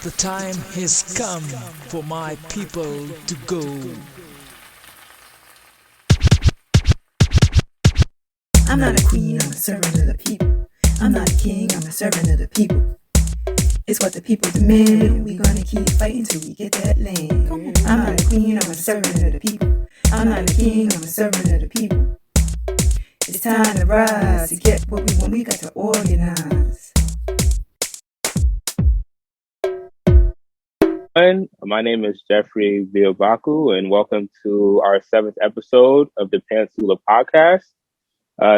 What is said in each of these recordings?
The time has come for my people to go. I'm not a queen, I'm a servant of the people. I'm not a king, I'm a servant of the people. It's what the people demand. We gonna keep fighting till we get that land. I'm not a queen, I'm a servant of the people. I'm not a king, I'm a servant of the people. It's time to rise to get what we want. We got to organize. My name is Jeffrey Biobaku, and welcome to our 7th episode of the Pantsula Podcast.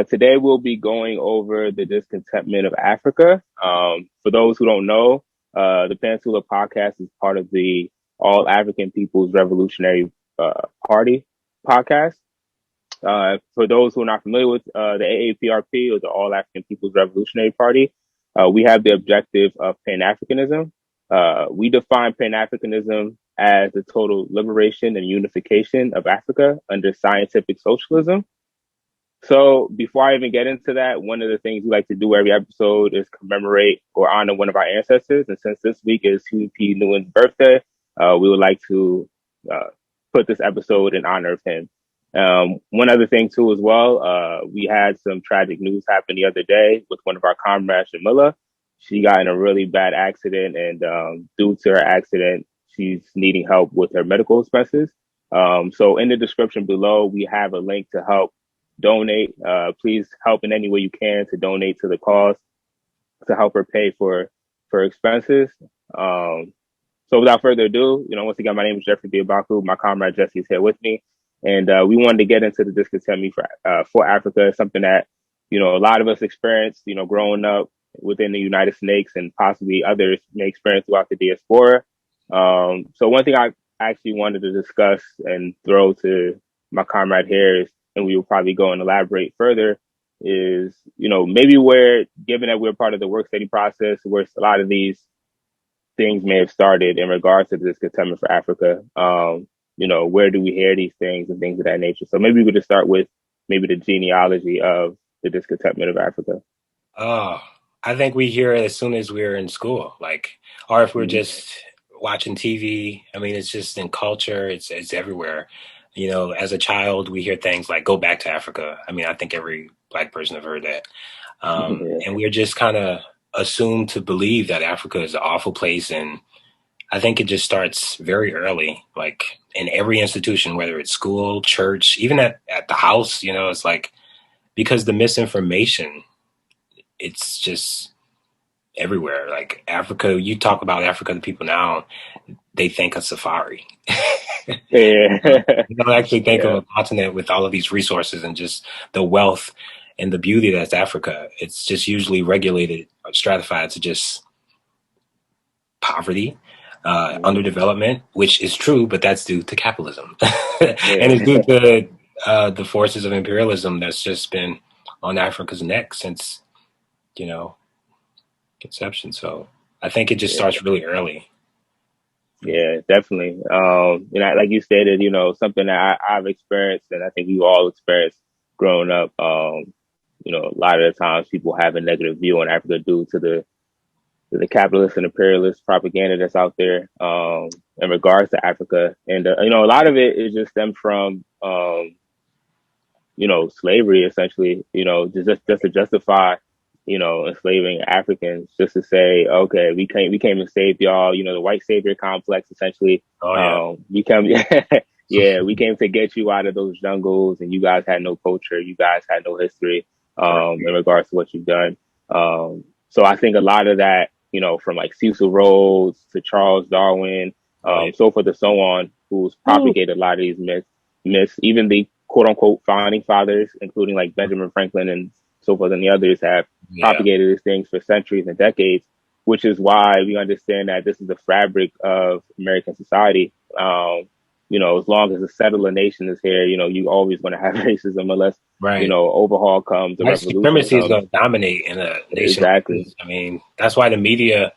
Today we'll be going over the discontentment of Africa. For those who don't know, the Pantsula Podcast is part of the All African People's Revolutionary Party podcast. For those who are not familiar with the A-APRP, or the All African People's Revolutionary Party, we have the objective of Pan-Africanism. We define Pan-Africanism as the total liberation and unification of Africa under scientific socialism. So before I even get into that, one of the things we like to do every episode is commemorate or honor one of our ancestors. And since this week is Huey P. birthday, we would like to put this episode in honor of him. One other thing too as well, we had some tragic news happen the other day with one of our comrades, Jamilah. She got in a really bad accident, and due to her accident, she's needing help with her medical expenses. So in the description below, we have a link to help donate. Please help in any way you can to donate to the cause to help her pay for expenses. So without further ado, once again, my name is Jeffrey Biobaku. My comrade Jesse is here with me, and we wanted to get into the discontentment for Africa. It's something that a lot of us experienced, growing up within the United Snakes, and possibly others may experience throughout the diaspora. So one thing I actually wanted to discuss and throw to my comrade here is, and we will probably go and elaborate further, is, maybe given that we're part of the work study process, where a lot of these things may have started in regards to the discontentment for Africa, where do we hear these things and things of that nature? So maybe we could just start with maybe the genealogy of the discontentment of Africa. I think we hear it as soon as we're in school, or if we're just watching TV. I mean, it's just in culture. It's everywhere. As a child, we hear things like "Go back to Africa." I mean, I think every Black person have heard that, and we're just kind of assumed to believe that Africa is an awful place. And I think it just starts very early, like in every institution, whether it's school, church, even at the house. It's like, because the misinformation, it's just everywhere. Like Africa, you talk about Africa to people now, they think of safari. Yeah. You don't actually think of a continent with all of these resources and just the wealth and the beauty that's Africa. It's just usually regulated, stratified to just poverty, underdevelopment, which is true, but that's due to capitalism. And it's due to the forces of imperialism that's just been on Africa's neck since conception. So I think it just starts really early. Yeah, definitely. Like you stated, something that I've experienced, and I think we all experienced growing up. A lot of the times people have a negative view on Africa due to the capitalist and imperialist propaganda that's out there in regards to Africa. And a lot of it is just stemmed from slavery, essentially. Just to justify enslaving Africans, just to say, okay, we came to save y'all. The white savior complex, essentially. We came to get you out of those jungles, and you guys had no culture, you guys had no history in regards to what you've done. So I think a lot of that, from like Cecil Rhodes to Charles Darwin, so forth and so on, who's propagated a lot of these myths, even the quote unquote founding fathers, including like Benjamin Franklin and so forth, and the others have propagated these things for centuries and decades, which is why we understand that this is the fabric of American society. As long as a settler nation is here, you always going to have racism unless, overhaul comes. White supremacy is going to dominate in a nation. Exactly. I mean, that's why the media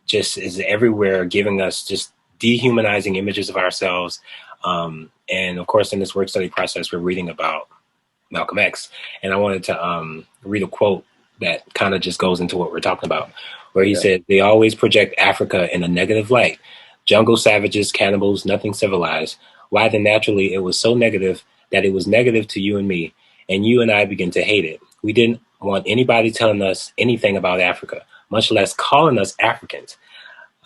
just is everywhere, giving us just dehumanizing images of ourselves. And of course, in this work study process, we're reading about Malcolm X. And I wanted to read a quote that kind of just goes into what we're talking about. where he said they always project Africa in a negative light. Jungle savages, cannibals, nothing civilized. Why then naturally it was so negative that it was negative to you and me, and you and I began to hate it. We didn't want anybody telling us anything about Africa, much less calling us Africans.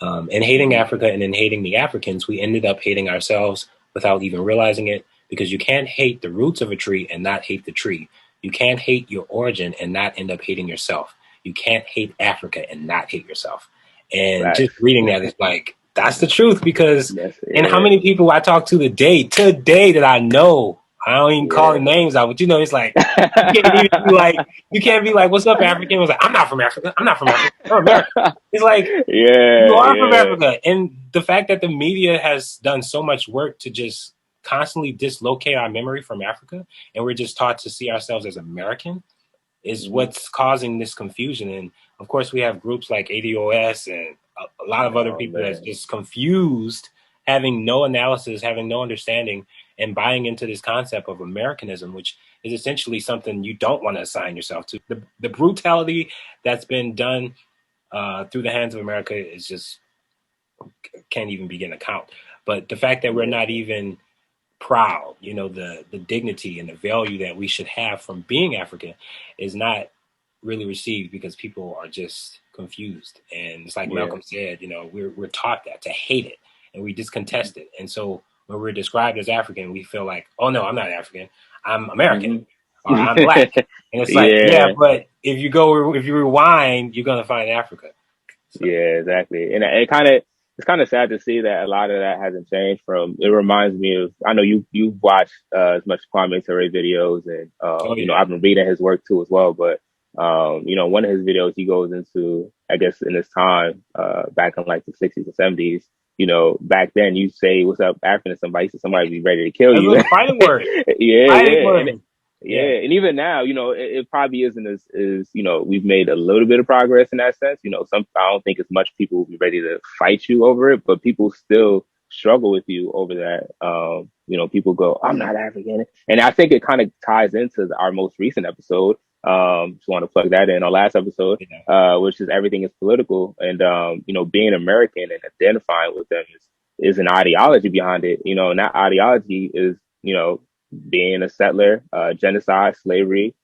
In hating Africa and in hating the Africans, we ended up hating ourselves without even realizing it, because you can't hate the roots of a tree and not hate the tree. You can't hate your origin and not end up hating yourself. You can't hate Africa and not hate yourself. And just reading that is like, that's the truth, because and how many people I talk to today that I know, I don't even call the names out, but it's like, you can't be like, what's up, African? It was like, I'm not from Africa. I'm American. It's like, you are from Africa. And the fact that the media has done so much work to just constantly dislocate our memory from Africa, and we're just taught to see ourselves as American, is what's causing this confusion. And of course, we have groups like ADOS and a lot of other people that's just confused, having no analysis, having no understanding, and buying into this concept of Americanism, which is essentially something you don't want to assign yourself to. The brutality that's been done through the hands of America is just can't even begin to count. But the fact that we're not even proud, the dignity and the value that we should have from being African is not really received, because people are just confused. And it's like Malcolm said, we're taught that, to hate it, and we discontest it. And so when we're described as African, we feel like, oh no, I'm not African, I'm American, or I'm Black. And it's like, but if you rewind, you're gonna find Africa. So. Yeah, exactly. And it's kind of sad to see that a lot of that hasn't changed. It reminds me of, I know you've watched as much Kwame Ture videos, and I've been reading his work too as well. But one of his videos, he goes into, I guess in his time back in like the 60s or 70s. Back then you say what's up African to somebody, so somebody be ready to kill you. Fighting word. Fighting word. Yeah, and even now, it probably isn't as we've made a little bit of progress in that sense. I don't think as much people will be ready to fight you over it, but people still struggle with you over that. People go, I'm not African. And I think it kind of ties into our most recent episode. Just want to plug that in, our last episode, which is everything is political. And, being American and identifying with them is an ideology behind it, and that ideology is, being a settler, genocide, slavery,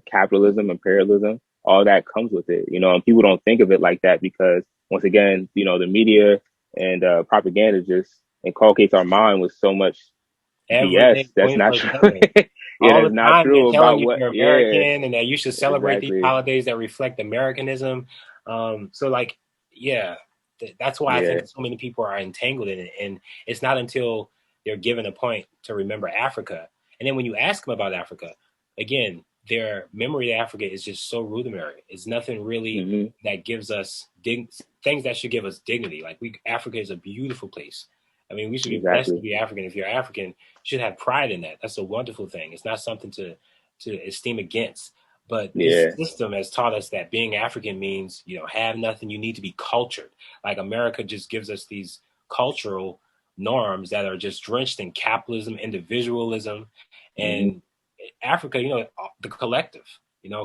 capitalism, imperialism, all that comes with it, and people don't think of it like that because, once again, the media and propaganda just inculcates our mind with so much BS that's not true. That's not true about what you're American and that you should celebrate these holidays that reflect Americanism. That's why I think so many people are entangled in it, and it's not until they're given a point to remember Africa. And then when you ask them about Africa, again, their memory of Africa is just so rudimentary. It's nothing really that gives us things that should give us dignity. Like Africa is a beautiful place. I mean, we should be blessed to be African. If you're African, you should have pride in that. That's a wonderful thing. It's not something to esteem against. But this system has taught us that being African means, have nothing. You need to be cultured. Like America just gives us these cultural norms that are just drenched in capitalism, individualism, and Africa, the collective,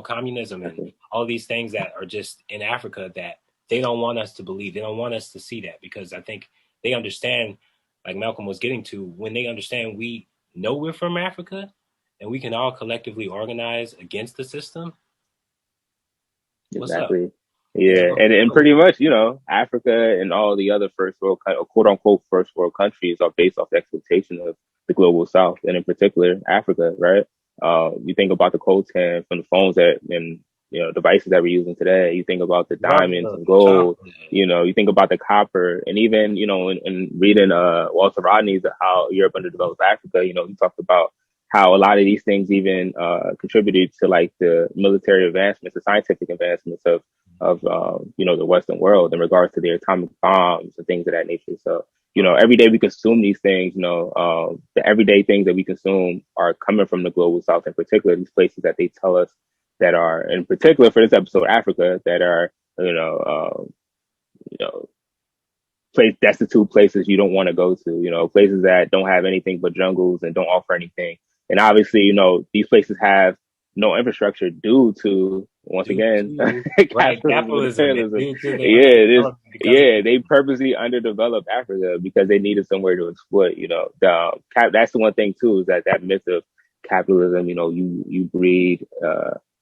communism and all these things that are just in Africa that they don't want us to believe. They don't want us to see that, because I think they understand, like Malcolm was getting to, when they understand we know we're from Africa and we can all collectively organize against the system. What's up? Yeah, and pretty much, Africa and all the other first world, quote unquote, first world countries are based off the exploitation of the global South, and in particular Africa, right? You think about the coltan from the phones and devices that we're using today. You think about the diamonds and gold. You think about the copper, and even in reading Walter Rodney's How Europe Underdeveloped Africa, he talked about how a lot of these things even contributed to like the military advancements, the scientific advancements of the Western world in regards to their atomic bombs and things of that nature. So, every day we consume these things, the everyday things that we consume are coming from the global South, in particular, these places that they tell us that are, in particular for this episode, Africa, that are, destitute places you don't want to go to, places that don't have anything but jungles and don't offer anything. And obviously, these places have no infrastructure due to, once Due again, to capitalism and capitalism, and imperialism. due to they Yeah, it is. underdeveloped because of Yeah, they capitalism. purposely underdeveloped Africa because they needed somewhere to exploit. That's the one thing too, is that myth of capitalism. You breed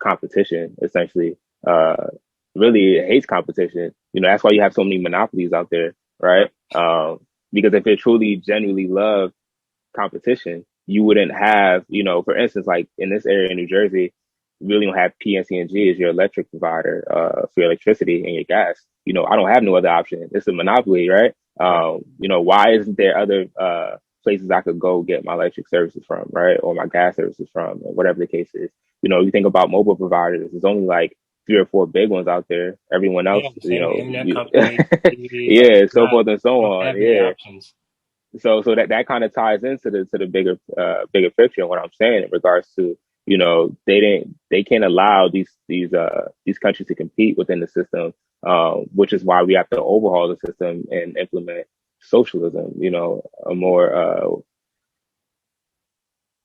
competition essentially. Uh, Really, it hates competition. That's why you have so many monopolies out there, right? Because if it truly, genuinely loved competition, you wouldn't have, for instance, like in this area in New Jersey, you really don't have PNC&G as your electric provider for your electricity and your gas. I don't have no other option. It's a monopoly, right? Right. Why isn't there other places I could go get my electric services from, right? Or my gas services from, or whatever the case is. You think about mobile providers, there's only like 3 or 4 big ones out there. Everyone else, Yeah, the same with internet companies, TV, like yeah, so not, forth and you so don't on. have many Yeah. options. So that kind of ties into the bigger picture and what I'm saying in regards to, they can't allow these countries to compete within the system, which is why we have to overhaul the system and implement socialism,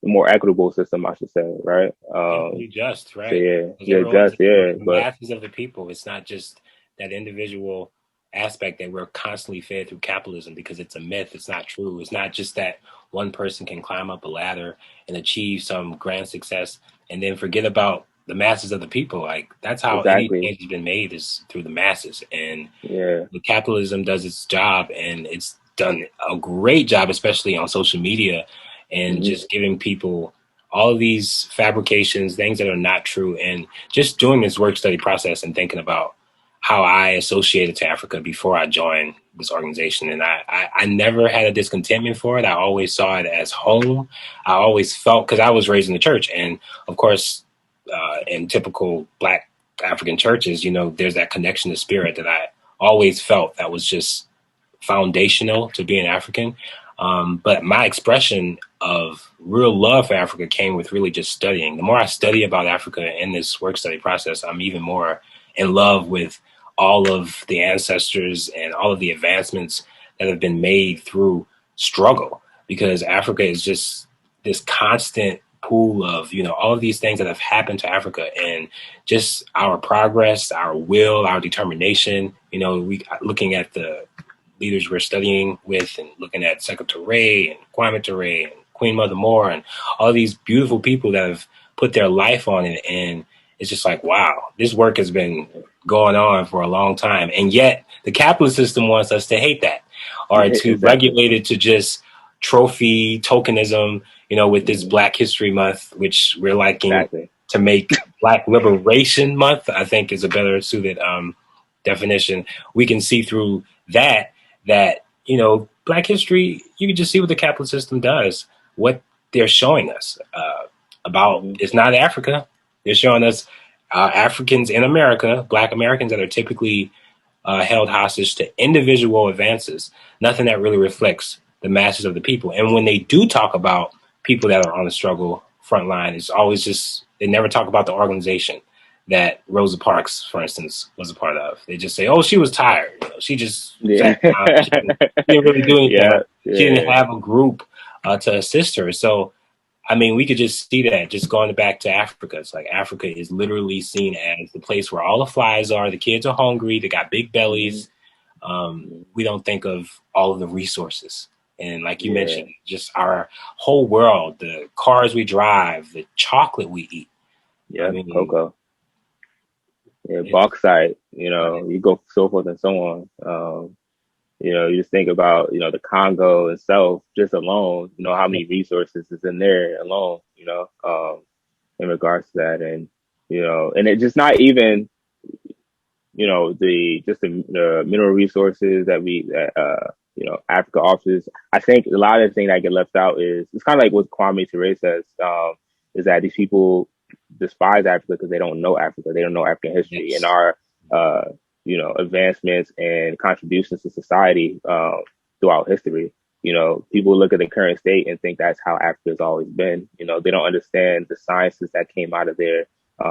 a more equitable system, I should say, right? Equally just, So right? yeah, Because yeah, everyone's just yeah, the but masses of the people. It's not just that individual aspect that we're constantly fed through capitalism because it's a myth. It's not true. It's not just that one person can climb up a ladder and achieve some grand success and then forget about the masses of the people. Like that's how any exactly, change has been made is through the masses. And yeah, the capitalism does its job and it's done a great job, especially on social media and hmm just giving people all of these fabrications, things that are not true, and just doing this work study process and thinking about how I associated to Africa before I joined this organization. And I never had a discontentment for it. I always saw it as home. I always felt, because I was raised in the church. And of course, in typical Black African churches, there's that connection to spirit that I always felt that was just foundational to being African. But my expression of real love for Africa came with really just studying. The more I study about Africa in this work study process, I'm even more in love with all of the ancestors and all of the advancements that have been made through struggle, because Africa is just this constant pool of, all of these things that have happened to Africa, and just our progress, our will, our determination. We looking at the leaders we're studying with and looking at Secretary and Kwame Ture and Queen Mother Moore and all these beautiful people that have put their life on it. And it's just like, wow, this work has been going on for a long time. And yet the capitalist system wants us to hate that or to exactly, regulate it to just trophy tokenism, with this hmm Black History Month, which we're liking exactly. to make Black Liberation Month, I think is a better suited definition. We can see through that Black history, you can just see what the capitalist system does, what they're showing us about. hmm It's not Africa. They're showing us Africans in America, Black Americans that are typically held hostage to individual advances, nothing that really reflects the masses of the people. And when they do talk about people that are on the struggle front line, it's always just, they never talk about the organization that Rosa Parks, for instance, was a part of. They just say, oh, she was tired. She just Yeah. sat down. She didn't really do anything. Yeah. Like, she didn't Yeah. have a group to assist her. So I mean, we could just see that just going back to Africa. It's like Africa is literally seen as the place where all the flies are. The kids are hungry. They got big hmm bellies. We don't think of all of the resources. And like you Yeah. mentioned, just our whole world, the cars we drive, the chocolate we eat. I Yeah. mean, Cocoa. Yeah. it's Bauxite. right. You go so forth and so on. You just think about, the Congo itself just alone, how many resources is in there alone, in regards to that. And it just not even, the mineral resources that Africa offers. I think a lot of the thing that get left out is, it's kind of like what Kwame Ture says, is that these people despise Africa because they don't know Africa. They don't know African history and Yes. our, advancements and contributions to society, throughout history. People look at the current state and think that's how Africa has always been. They don't understand the sciences that came out of there,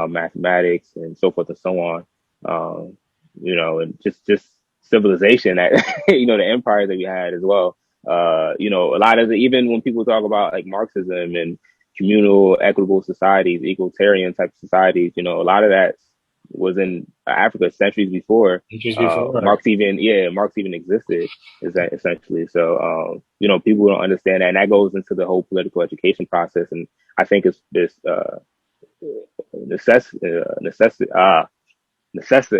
mathematics and so forth and so on. Um, and just civilization that the empires that we had as well. A lot of even when people talk about like Marxism and communal, equitable societies, egalitarian type societies. A lot of that was in Africa centuries before. Marx even existed. Is that essentially? So, people don't understand that, and that goes into the whole political education process. And I think it's this necessity.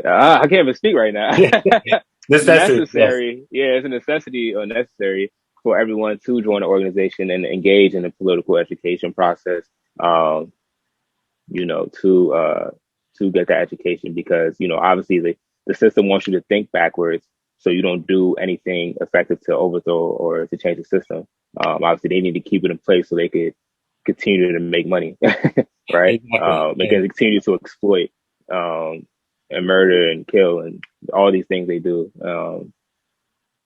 I can't even speak right now. Necessary. Yeah, it's a necessity or necessary for everyone to join an organization and engage in the political education process. To get that education, because obviously the system wants you to think backwards, so you don't do anything effective to overthrow or to change the system. Obviously, they need to keep it in place so they could continue to make money, right? Exactly. They can continue to exploit and murder and kill and all these things they do,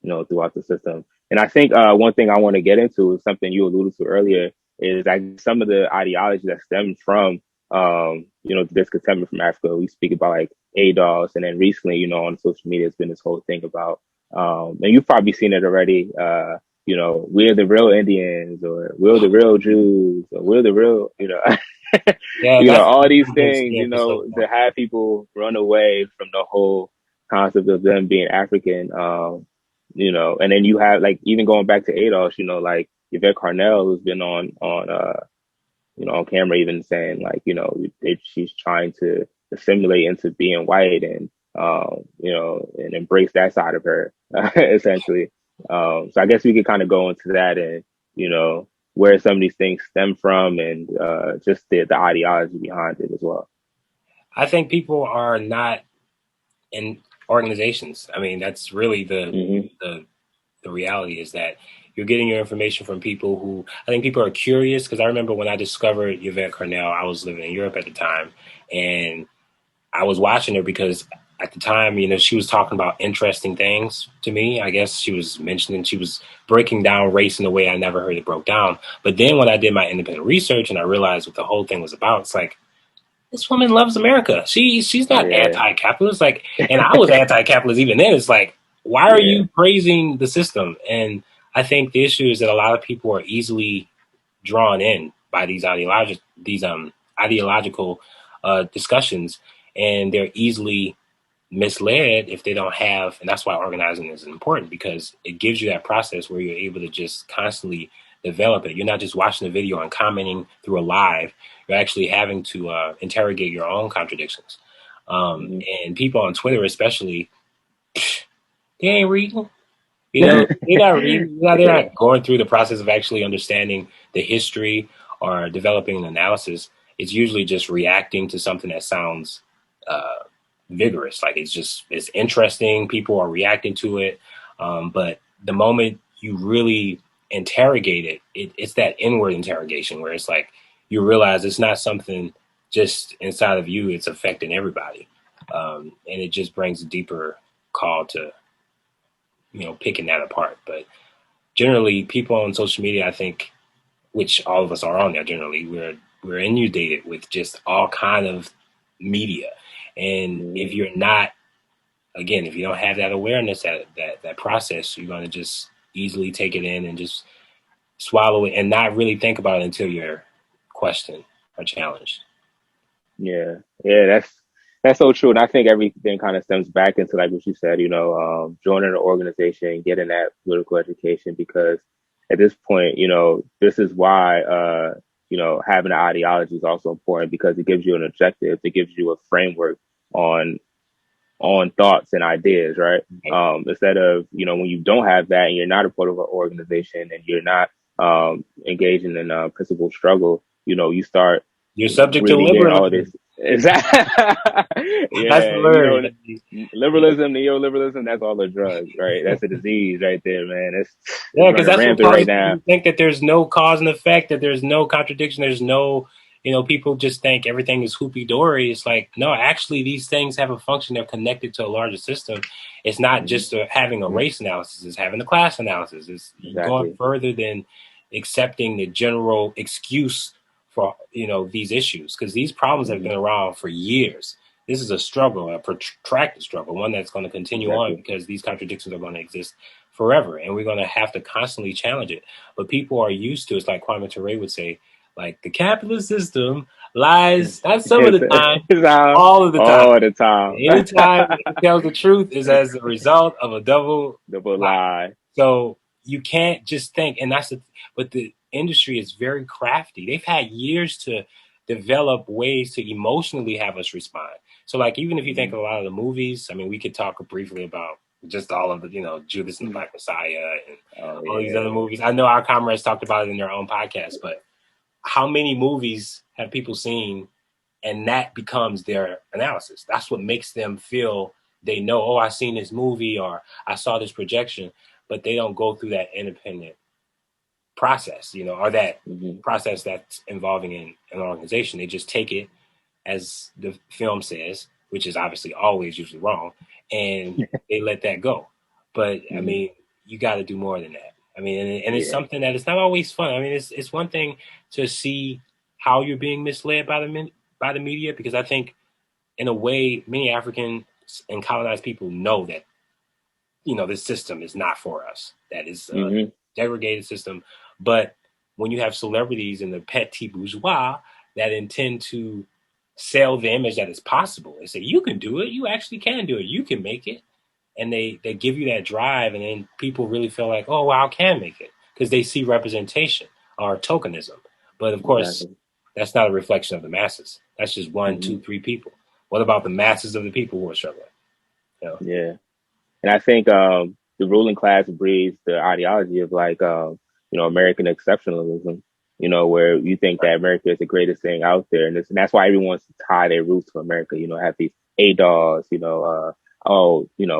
throughout the system. And I think one thing I want to get into is something you alluded to earlier, is like some of the ideology that stems from, the discontentment from Africa. We speak about like ADOS, and then recently, on social media, it's been this whole thing about, and you've probably seen it already, we're the real Indians, or we're the real Jews, or we're the real, all these things, to have people run away from the whole concept of them being African, and then you have, like, even going back to ADOS, like Yvette Carnell, who's been on camera, even saying, like, she's trying to assimilate into being white, and and embrace that side of her, essentially. So I guess we could kind of go into that, and where some of these things stem from, and just the ideology behind it as well. I think people are not in organizations. I mean, that's really the reality, is that you're getting your information from people who, I think people are curious, because I remember when I discovered Yvette Carnell, I was living in Europe at the time, and I was watching her because at the time, she was talking about interesting things to me. I guess she was breaking down race in a way I never heard it broke down. But then when I did my independent research and I realized what the whole thing was about, it's like, this woman loves America. She's not anti-capitalist. Like, and I was anti-capitalist even then. It's like, why are you praising the system? And I think the issue is that a lot of people are easily drawn in by these ideological discussions, and they're easily misled if they don't have, and that's why organizing is important, because it gives you that process where you're able to just constantly develop it. You're not just watching the video and commenting through a live. You're actually having to interrogate your own contradictions. And people on Twitter, especially, they ain't reading. They're not reading. They're not going through the process of actually understanding the history or developing an analysis. It's usually just reacting to something that sounds vigorous. Like, it's interesting. People are reacting to it. But the moment you really interrogate it's that inward interrogation where it's like you realize it's not something just inside of you, it's affecting everybody. And it just brings a deeper call to, picking that apart. But generally, people on social media, I think, which all of us are on there generally, we're inundated with just all kind of media. And if you're not, again, if you don't have that awareness, that process, you're going to just easily take it in and just swallow it and not really think about it until you're questioned or challenged. Yeah, that's so true. And I think everything kind of stems back into, like what you said, joining an organization, getting that political education, because at this point, this is why, having an ideology is also important, because it gives you an objective. It gives you a framework on thoughts and ideas, right? Instead of, when you don't have that and you're not a part of an organization and you're not engaging in a principled struggle, you're subject to liberalism. Exactly. Liberalism, neoliberalism, that's all a drug, right? That's a disease right there, man. Because that's what right now. You think that there's no cause and effect, that there's no contradiction, there's no, people just think everything is hoopy-dory. It's like, no, actually, these things have a function. They're connected to a larger system. It's not just having a race analysis. It's having a class analysis. It's going further than accepting the general excuse for, these issues, because these problems have been around for years. This is a struggle, a protracted struggle, one that's going to continue on, because these contradictions are going to exist forever, and we're going to have to constantly challenge it. But people are used to, it's like Kwame Ture would say, Like the capitalist system lies not some of the time, It's out all of the time. all the time. Anytime it tells the truth is as a result of a double Double lie. lie. So you can't just think, and but the industry is very crafty. They've had years to develop ways to emotionally have us respond. So like, even if you think of a lot of the movies, I mean, we could talk briefly about just all of the, Judas and the Black Messiah and all these other movies. I know our comrades talked about it in their own podcast, but how many movies have people seen and that becomes their analysis? That's what makes them feel they know, oh, I seen this movie or I saw this projection, but they don't go through that independent process, or that process that's involving in an organization. They just take it as the film says, which is obviously always usually wrong, and they let that go. But I mean, you got to do more than that. I mean, and it's something that it's not always fun. I mean, it's one thing to see how you're being misled by the media, because I think in a way many African and colonized people know that this system is not for us. That is a degraded system. But when you have celebrities in the petit bourgeois that intend to sell the image that it's possible and say, you can do it, you actually can do it, you can make it. And they give you that drive, and then people really feel like, oh, well, I can make it, because they see representation or tokenism. But of course, that's not a reflection of the masses. That's just one, two, three people. What about the masses of the people who are struggling? Yeah. And I think the ruling class breeds the ideology of like, American exceptionalism, where you think that America is the greatest thing out there. And that's why everyone wants to tie their roots to America, have these ADOS,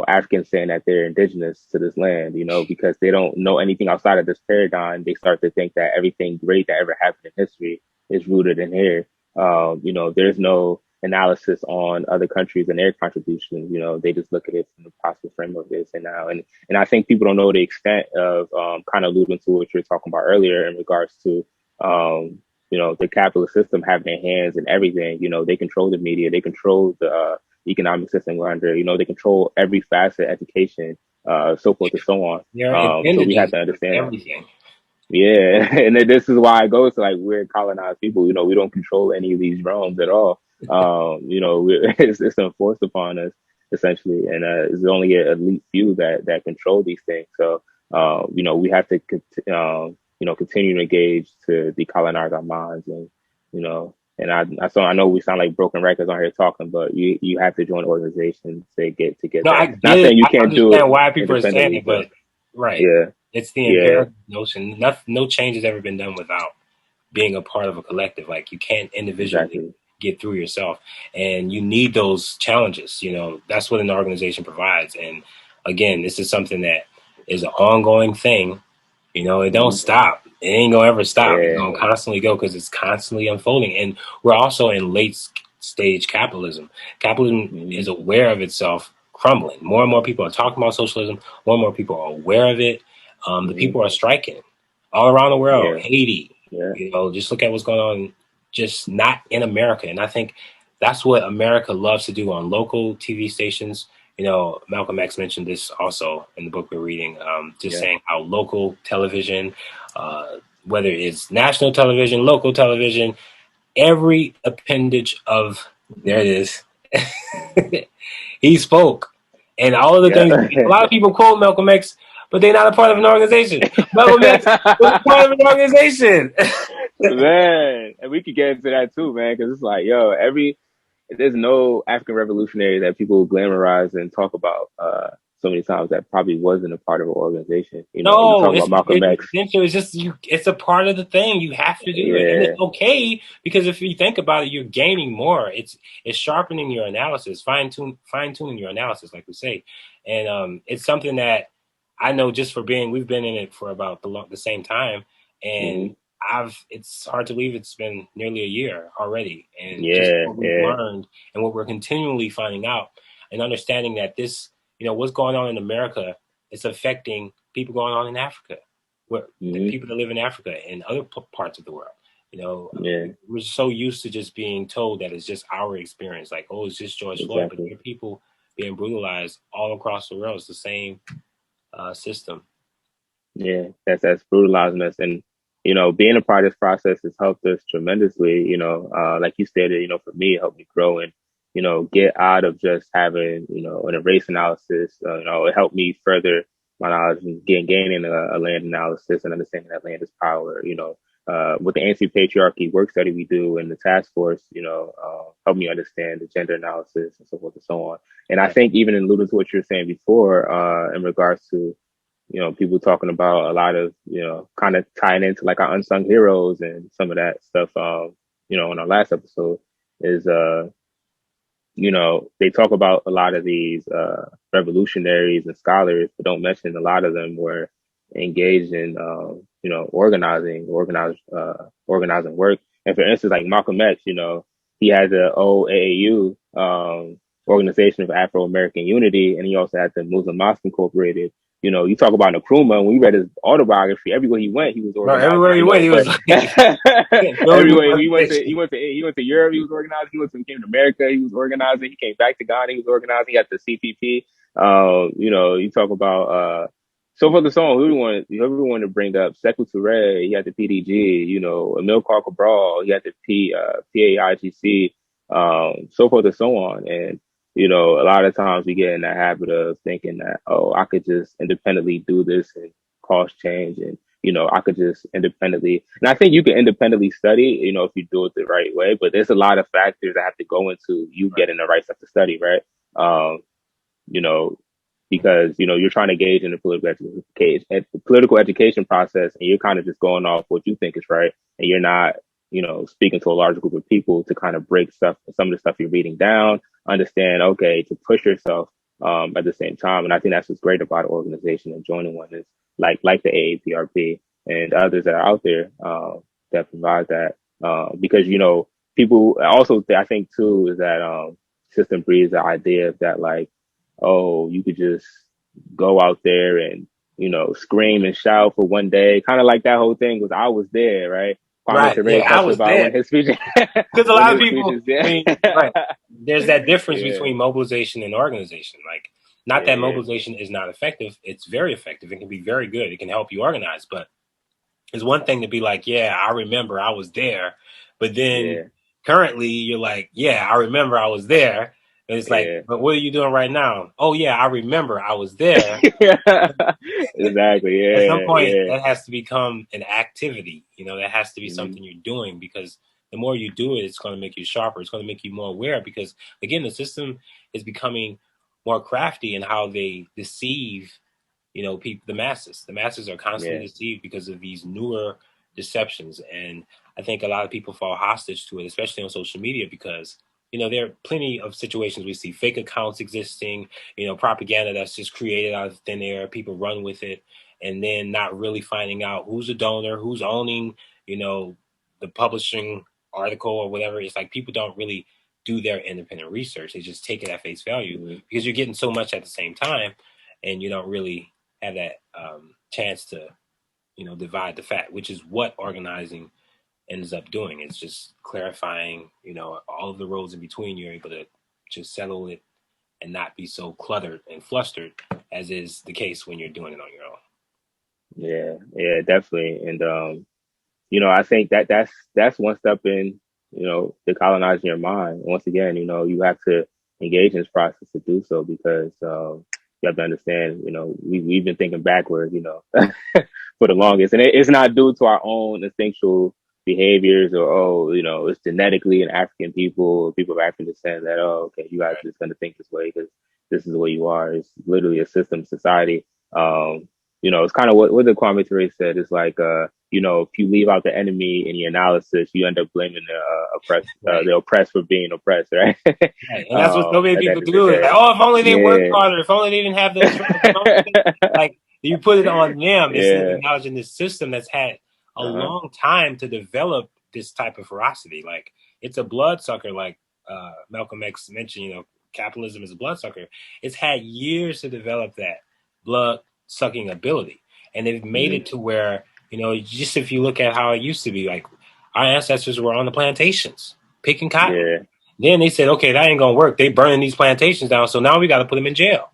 Africans saying that they're indigenous to this land, because they don't know anything outside of this paradigm. They start to think that everything great that ever happened in history is rooted in here. There's no analysis on other countries and their contributions. They just look at it from the possible frame of this and now. And I think people don't know the extent of kind of alluding to what you were talking about earlier in regards to, the capitalist system having their hands in everything. They control the media, they control the economic system we're under, they control every facet, education, so forth and so on. So we have to understand everything. Yeah, and this is why I go to like we're colonized people. We don't control any of these realms at all. It's enforced upon us essentially, and it's only an elite few that control these things. So, we have to, continue to engage to decolonize our minds, and and I know we sound like broken records on here talking, but you have to join organizations to get No, that. I get Not it. saying you I can't do it understand why people are saying independently, it, but right. Yeah. It's the imperative notion. No change has ever been done without being a part of a collective. Like, you can't individually get through yourself, and you need those challenges. That's what an organization provides. And again, this is something that is an ongoing thing. It don't stop. It ain't gonna ever stop. It's gonna constantly go, because it's constantly unfolding. And we're also in late stage capitalism. Capitalism is aware of itself crumbling. More and more people are talking about socialism. More and more people are aware of it. The people are striking all around the world. Haiti, just look at what's going on, just not in America. And I think that's what America loves to do on local TV stations. Malcolm X mentioned this also in the book we're reading, saying how local television, whether it's national television, local television, every appendage of, there it is, he spoke. And all of the things, a lot of people quote Malcolm X, but they're not a part of an organization. Malcolm X was a part of an organization. Man, and we could get into that too, man, because it's like, there's no African revolutionary that people glamorize and talk about so many times that probably wasn't a part of an organization. You talk about Malcolm X. It's just it's a part of the thing. You have to do it, and it's okay, because if you think about it, you're gaining more. It's sharpening your analysis, fine tuning your analysis, like we say, and it's something that I know just we've been in it for about the same time, and it's hard to believe it's been nearly a year already. And just what we've learned and what we're continually finding out and understanding that this, what's going on in America is affecting people going on in Africa, the people that live in Africa and other parts of the world. We're so used to just being told that it's just our experience. Like, oh, it's just George Floyd, but there are people being brutalized all across the world. It's the same system. Yeah, that's brutalizing us. And being a part of this process has helped us tremendously. Like you stated, for me, it helped me grow and, get out of just having, an race analysis. It helped me further my knowledge and gaining a land analysis and understanding that land is power. With the anti-patriarchy work study we do in the task force, helped me understand the gender analysis and so forth and so on. And I think even alluding to what you were saying before, in regards to, people talking about a lot of, kind of tying into like our unsung heroes and some of that stuff, in our last episode is, they talk about a lot of these revolutionaries and scholars, but don't mention a lot of them were engaged in, organizing work. And for instance, like Malcolm X, he had the OAAU, Organization of Afro-American Unity, and he also had the Muslim Mosque Incorporated. You talk about Nkrumah. When we read his autobiography, everywhere he went, he was organizing. Everywhere he went, he was everywhere he went to Europe, he was organizing. He came to America, he was organizing. He came back to Ghana, he was organizing. He had the CPP. You talk about so forth and so on. Whoever wanted to bring up Sekou Touré, he had the PDG. Amilcar Cabral, he had the PAIGC. So forth and so on. And a lot of times we get in the habit of thinking that, I could just independently do this and cause change. And, I could just independently, and I think you can independently study, if you do it the right way, but there's a lot of factors that have to go into you getting the right stuff to study, right? Because, you're trying to engage in the political education process, and you're kind of just going off what you think is right. And you're not, speaking to a larger group of people to kind of break some of the stuff you're reading down, understand, okay, to push yourself at the same time. And I think that's what's great about an organization and joining one is like the A-APRP and others that are out there that provide that. Because, people also, I think too, is that system breeds the idea that like, you could just go out there and, scream and shout for one day. Kind of like that whole thing was I was there, right? Right. Yeah, I was there. Because a lot of people, right. There's that difference between mobilization and organization. Like, not that mobilization is not effective. It's very effective. It can be very good. It can help you organize. But it's one thing to be like, yeah, I remember I was there. But then currently you're like, yeah, I remember I was there. And it's like, but what are you doing right now? Oh, yeah, I remember I was there. Exactly. Yeah. At some point, that has to become an activity. That has to be something you're doing, because the more you do it, it's going to make you sharper. It's going to make you more aware, because, again, the system is becoming more crafty in how they deceive, people, the masses. The masses are constantly deceived because of these newer deceptions. And I think a lot of people fall hostage to it, especially on social media, because there are plenty of situations we see fake accounts existing, propaganda that's just created out of thin air. People run with it and then not really finding out who's a donor, who's owning, the publishing article or whatever. It's like people don't really do their independent research. They just take it at face value because you're getting so much at the same time, and you don't really have that chance to, divide the fat, which is what organizing ends up doing. It's just clarifying, all of the roads in between. You're able to just settle it and not be so cluttered and flustered as is the case when you're doing it on your own. Yeah, definitely. And I think that's one step in, decolonizing your mind. Once again, you have to engage in this process to do so, because you have to understand, we've been thinking backwards, for the longest, and it's not due to our own instinctual behaviors or it's genetically an African people of African descent that okay, you guys are just going to think this way because this is the way you are. It's literally a system society. It's kind of what the Kwame Ture said. It's like if you leave out the enemy in your analysis, you end up blaming the oppressed for being oppressed, right? Right. And that's what so many people do. Like, if only they worked harder, if only they didn't have those like you put it on them instead of acknowledging this system that's had a long time to develop this type of ferocity. Like, it's a bloodsucker, like Malcolm X mentioned, capitalism is a bloodsucker. It's had years to develop that blood-sucking ability. And they've made it to where, just if you look at how it used to be, like, our ancestors were on the plantations, picking cotton. Yeah. Then they said, okay, that ain't going to work. They burning these plantations down, so now we got to put them in jail.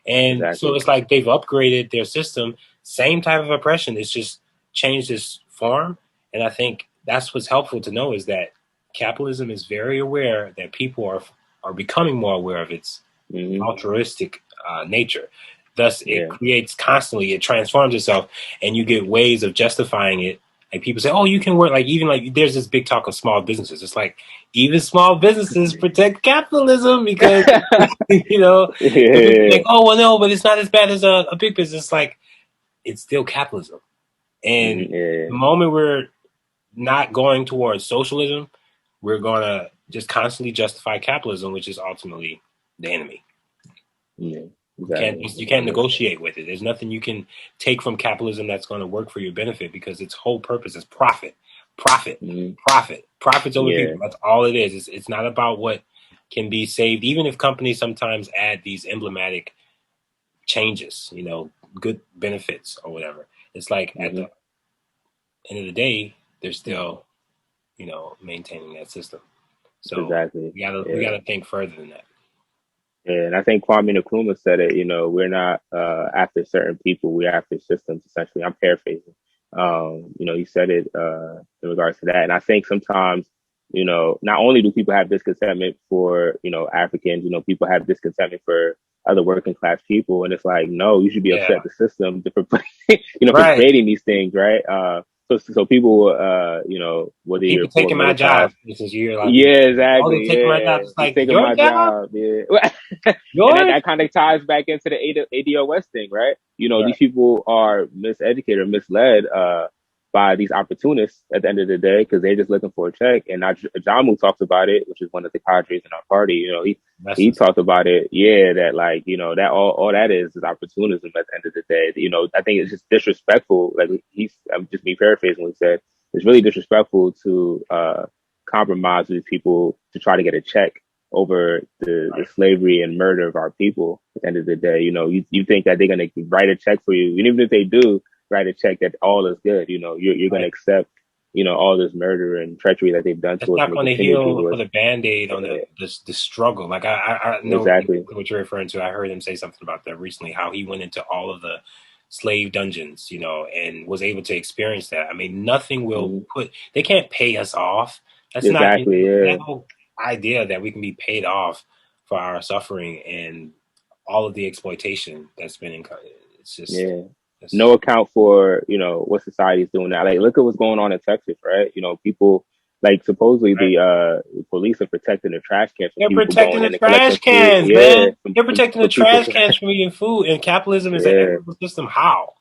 And so it's like they've upgraded their system, same type of oppression. It's just changed its form. And I think that's what's helpful to know, is that capitalism is very aware that people are becoming more aware of its altruistic nature. Thus, it creates constantly, it transforms itself, and you get ways of justifying it. And people say, oh, you can work, like, even like there's this big talk of small businesses. It's like, even small businesses protect capitalism because, you know, people think, oh, well, no, but it's not as bad as a big business. Like, it's still capitalism. And the moment we're not going towards socialism, we're going to just constantly justify capitalism, which is ultimately the enemy. Yeah, exactly. You can't negotiate with it. There's nothing you can take from capitalism that's going to work for your benefit, because its whole purpose is profit. Profit's over people. That's all it is. It's not about what can be saved, even if companies sometimes add these emblematic changes, you know, good benefits or whatever. It's like at the end of the day, they're still, you know, maintaining that system. So we gotta think further than that. Yeah, and I think Kwame Ture said it, you know, we're not after certain people, we're after systems, essentially. I'm paraphrasing. You know, he said it in regards to that. And I think sometimes, you know, not only do people have discontentment for, you know, Africans, you know, people have discontentment for other working class people. And it's like, no, you should be upset at the system for, you know, for creating these things, right? So people, you know, whether you're taking my job, since you're like, exactly. Oh, they taking my job. It's like, taking my job. And that kind of ties back into the ADOS thing, right? You know, these people are miseducated or misled by these opportunists at the end of the day, because they're just looking for a check. And Jamu talks about it, which is one of the cadres in our party. You know, he talked about it. Yeah, that like, you know, that all that is opportunism at the end of the day. You know, I think it's just disrespectful. Like I'm just me paraphrasing what he said. It's really disrespectful to compromise with people to try to get a check over the slavery and murder of our people. At the end of the day, you know, you think that they're going to write a check for you, and even if they do write a check, that all is good. You know, you're going to accept, you know, all this murder and treachery that they've done to us. It's not going to heal for the Band-Aid on the struggle. Like I know exactly what you're referring to. I heard him say something about that recently, how he went into all of the slave dungeons, you know, and was able to experience that. I mean, nothing will they can't pay us off. That's not that whole idea that we can be paid off for our suffering and all of the exploitation that's been it's just no account for, you know, what society is doing now. Like, look at what's going on in Texas, right? You know, people, like, supposedly the police are protecting the trash cans. They're protecting the trash cans, man. They're protecting the trash cans from eating food. And capitalism is an equitable system. How?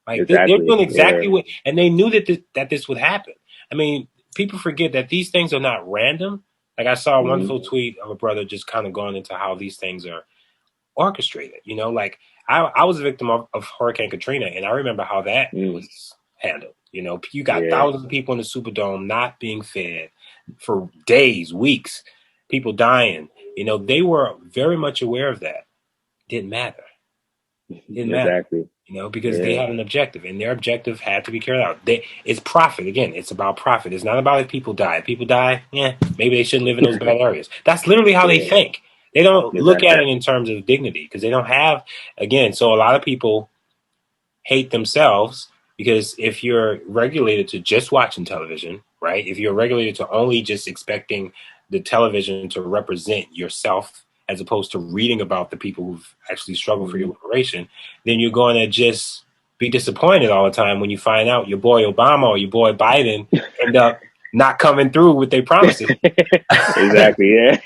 Like, they're doing exactly what, and they knew that this would happen. I mean, people forget that these things are not random. Like, I saw a wonderful tweet of a brother just kind of going into how these things are orchestrated. You know, like, I was a victim of Hurricane Katrina, and I remember how that was handled. You know, you got thousands of people in the Superdome not being fed for days, weeks, people dying. You know, they were very much aware of that. Didn't matter. Didn't matter. You know, because they had an objective, and their objective had to be carried out. It's profit. Again, it's about profit. It's not about if people die. If people die, maybe they shouldn't live in those bad areas. That's literally how they think. They don't look at it in terms of dignity, because they don't have, again, so a lot of people hate themselves, because if you're regulated to just watching television, right? If you're regulated to only just expecting the television to represent yourself, as opposed to reading about the people who've actually struggled for your liberation, then you're going to just be disappointed all the time when you find out your boy Obama or your boy Biden end up not coming through with their promises. Exactly, yeah.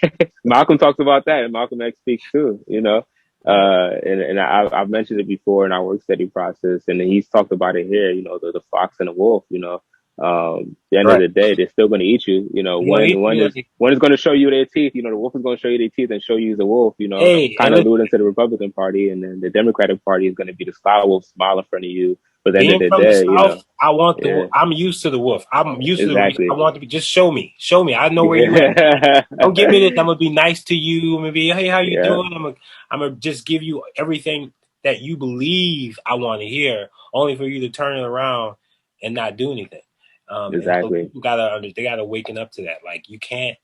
Malcolm talks about that, and Malcolm X speaks too, you know. And I've mentioned it before in our work study process, and he's talked about it here, you know, the fox and the wolf, you know. At the end of the day, they're still going to eat you. You know, one is going to show you their teeth. You know, the wolf is going to show you their teeth and show you the wolf. You know, kind of alluding to the Republican Party, and then the Democratic Party is going to be the sly wolf, smile in front of you. But at the end of the day, you know, I want the wolf. I'm used to the wolf. I'm used to the wolf. I want to be. Just show me. I know where you at. Don't give me this. I'm gonna be nice to you. I'm gonna be, hey, how you doing? I'm gonna just give you everything that you believe I want to hear, only for you to turn it around and not do anything. Exactly. So people they gotta waken up to that. Like, you can't.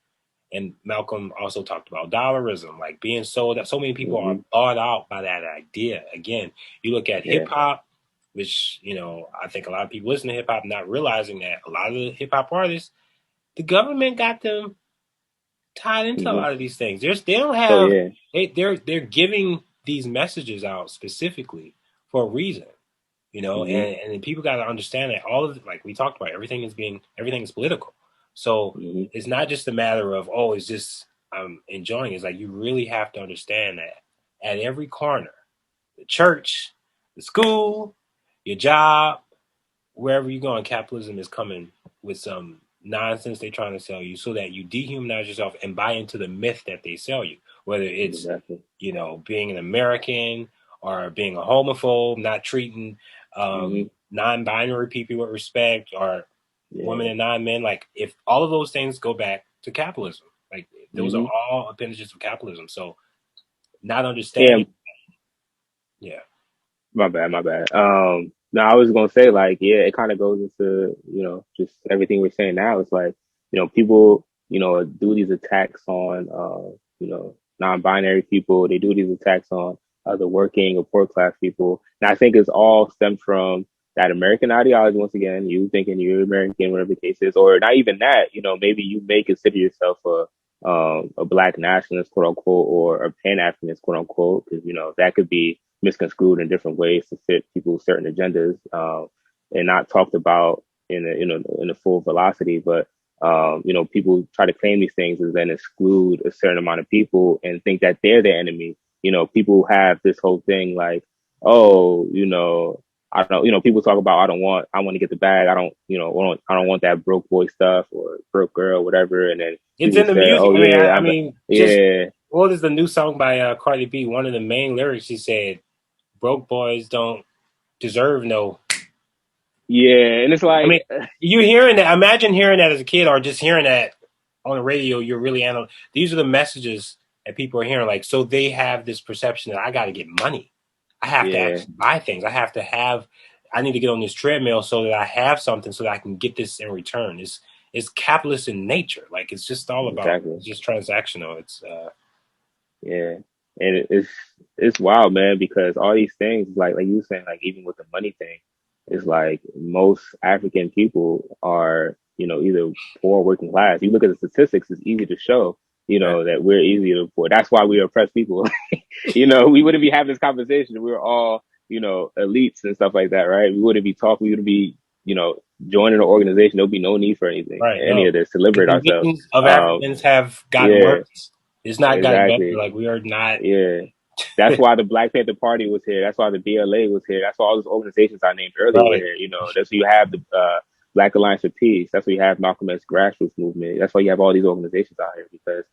And Malcolm also talked about dollarism, like being sold. So many people are bought out by that idea. Again, you look at hip hop, which, I think a lot of people listen to hip hop not realizing that a lot of the hip hop artists, the government got them tied into a lot of these things. They don't Oh have, yeah. they're giving these messages out specifically for a reason, and people got to understand that all of it, like we talked about, everything is political. So it's not just a matter of, it's just I'm enjoying it. It's like you really have to understand that at every corner, the church, the school, your job, wherever you're going, capitalism is coming with some nonsense they're trying to sell you so that you dehumanize yourself and buy into the myth that they sell you, whether it's, being an American or being a homophobe, not treating non-binary people with respect, or women and non-men. Like, if all of those things go back to capitalism, like those are all appendages of capitalism. So not understanding. Yeah. My bad. No, I was gonna say, like, yeah, it kind of goes into, just everything we're saying now. It's like, people, do these attacks on, non-binary people. They do these attacks on other working or poor class people. And I think it's all stemmed from that American ideology. Once again, you thinking you're American, whatever the case is, or not even that. Maybe you may consider yourself a black nationalist, quote unquote, or a pan Africanist, quote unquote, because that could be misconstrued in different ways to fit people's certain agendas, and not talked about in a full velocity. But people try to claim these things and then exclude a certain amount of people and think that they're the enemy. People have this whole thing like, oh, I don't, people talk about, I want to get the bag. I don't want that broke boy stuff or broke girl, whatever. And then it's in the say, music. oh yeah, yeah. What is the new song by Cardi B? One of the main lyrics, she said, "Broke boys don't deserve no." Yeah, and it's like, you hearing that. Imagine hearing that as a kid, or just hearing that on the radio. You're really these are the messages that people are hearing. Like, so they have this perception that I got to get money. I have to actually buy things. I need to get on this treadmill so that I have something so that I can get this in return. It's capitalist in nature. Like, it's just all about, it's just transactional. It's yeah, and it's wild, man, because all these things, like you were saying, like even with the money thing, it's like most African people are, either poor or working class. You look at the statistics; it's easy to show, that we're easy to afford. That's why we oppress people. We wouldn't be having this conversation if we were all, elites and stuff like that, right? We wouldn't be talking. We wouldn't be, joining an organization. There'll be no need for anything, any of this to liberate ourselves. Of Africans have gotten worse. It's not gotten better. Like, we are not. Yeah. That's why the Black Panther Party was here. That's why the BLA was here. That's why all those organizations I named earlier were here. That's why you have the Black Alliance for Peace. That's why you have Malcolm X grassroots movement. That's why you have all these organizations out here, because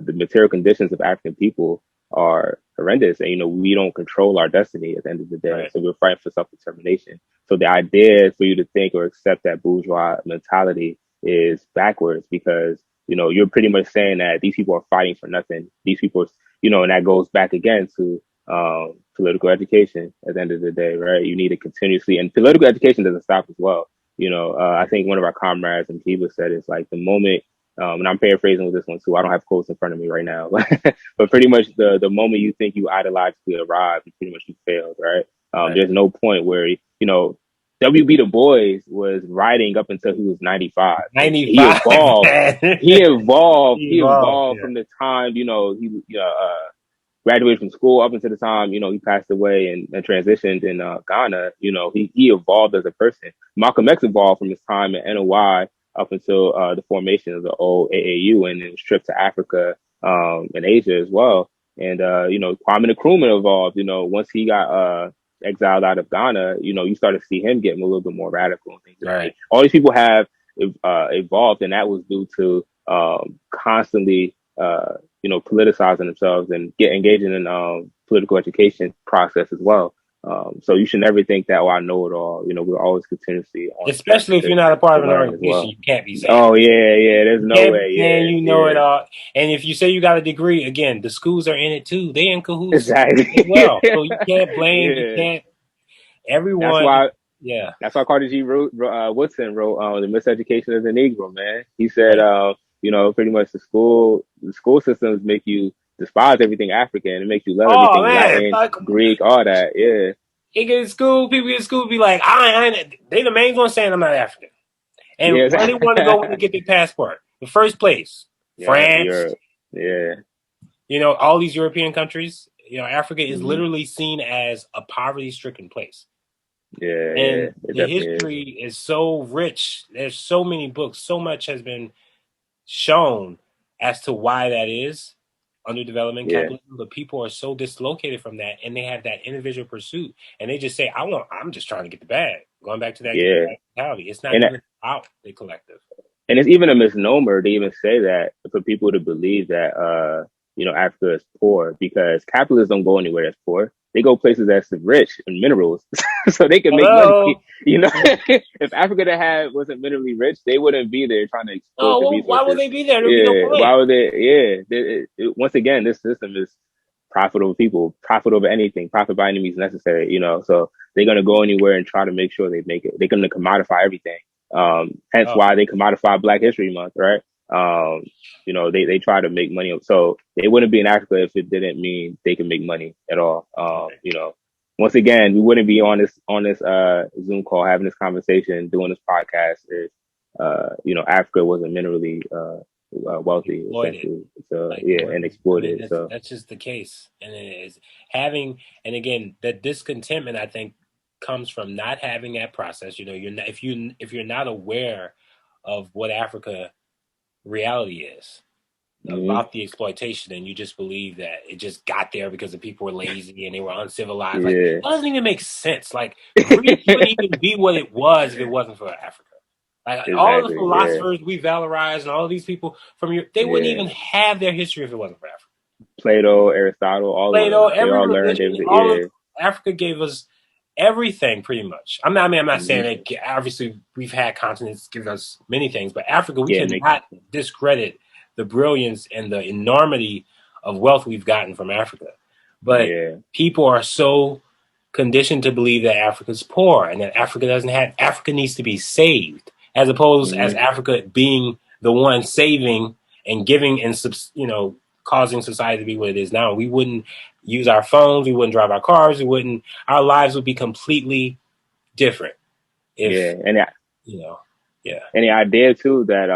the material conditions of African people are horrendous, and we don't control our destiny at the end of the day. Right. So we're fighting for self-determination. So the idea for you to think or accept that bourgeois mentality is backwards, because you're pretty much saying that these people are fighting for nothing. These people, and that goes back again to political education at the end of the day, right? You need to continuously, and political education doesn't stop as well. I think one of our comrades in Cuba said it's like the moment, and I'm paraphrasing with this one too. I don't have quotes in front of me right now, but pretty much the moment you think you ideologically arrived, pretty much you failed, right? There's no point where, WB Du Bois was writing up until he was 95. 95. He evolved. He evolved yeah. from the time, he graduated from school up until the time, he passed away and transitioned in Ghana. He evolved as a person. Malcolm X evolved from his time at NOI up until the formation of the old AAU, and then his trip to Africa and Asia as well. And, Kwame Nkrumah evolved, once he got exiled out of Ghana, you started to see him getting a little bit more radical and things. Right. All these people have evolved, and that was due to constantly, politicizing themselves and engaging in political education process as well. So you should never think that, I know it all. We're always continuously on. Especially if you're not a part of an organization, you can't be saying. Oh yeah, there's no way. Yeah, you know it all. And if you say you got a degree, again, the schools are in it too. They in cahoots exactly as well. So you can't blame. You can't. Everyone. That's why. Yeah. That's why Carter G. Woodson wrote The Miseducation of the Negro. Man, he said, pretty much the school systems make you despise everything African. It makes you love everything Latin, Greek, all that. Yeah. He get in school, people get in school be like, they the main ones saying I'm not African. And Yes. where they want to go when they get their passport? The first place, Yeah, France. Europe. Yeah. You know, all these European countries. You know, Africa is Hmm. literally seen as a poverty-stricken place. Yeah, yeah. And It the definitely is. history is so rich. There's so many books. So much has been shown as to why that is underdevelopment Yeah. capitalism. But people are so dislocated from that, and they have that individual pursuit, and they just say, I'm just trying to get the bag." Going back to that get the Yeah. bag mentality, it's not And even about the collective. and it's even a misnomer to even say that for people to believe that Africa is poor because capitalists don't go anywhere that's poor. They go places that's rich in minerals, so they can make money. Hello. You know, if Africa wasn't minerally rich, they wouldn't be there trying to exploit Oh, the well, why would resources. they be there? There'd be no Yeah, point. why would they? Yeah, once again, this system is profit over people, profit over anything, profit by any means necessary. You know, so they're gonna go anywhere and try to make sure they make it. They're gonna commodify everything. Hence Oh, why they commodify Black History Month, right? They try to make money. So they wouldn't be in Africa if it didn't mean they can make money at all. Once again, we wouldn't be on this Zoom call having this conversation, doing this podcast if Africa wasn't minerally wealthy, exploited. essentially. So Like, yeah, and I mean, exploited. So that's just the case, and it is having, and again, that discontentment I think comes from not having that process. You know, you're not if you're not aware of what Africa reality is mhm. about the exploitation, and you just believe that it just got there because the people were lazy and they were uncivilized. Like, Yeah, that doesn't even make sense. Like, Greece wouldn't even be what it was if it wasn't for Africa. Like, all the exactly. Yeah, philosophers we valorize and all these people from Europe, they wouldn't yeah. even have their history if it wasn't for Africa. Plato, Aristotle, all of Plato, them. They every all learned religion, everything. all of Yeah. Africa gave us everything pretty much. I'm not saying Hmm. that obviously we've had continents give us many things, but Africa, we Yeah, it makes cannot discredit the brilliance and the enormity of wealth we've gotten from Africa. But yeah, people are so conditioned to believe that Africa's poor and that Africa needs to be saved, as opposed as hmm, Africa being the one saving and giving and causing society to be what it is now. We wouldn't use our phones, we wouldn't drive our cars, our lives would be completely different if yeah. And you know, yeah. the idea too that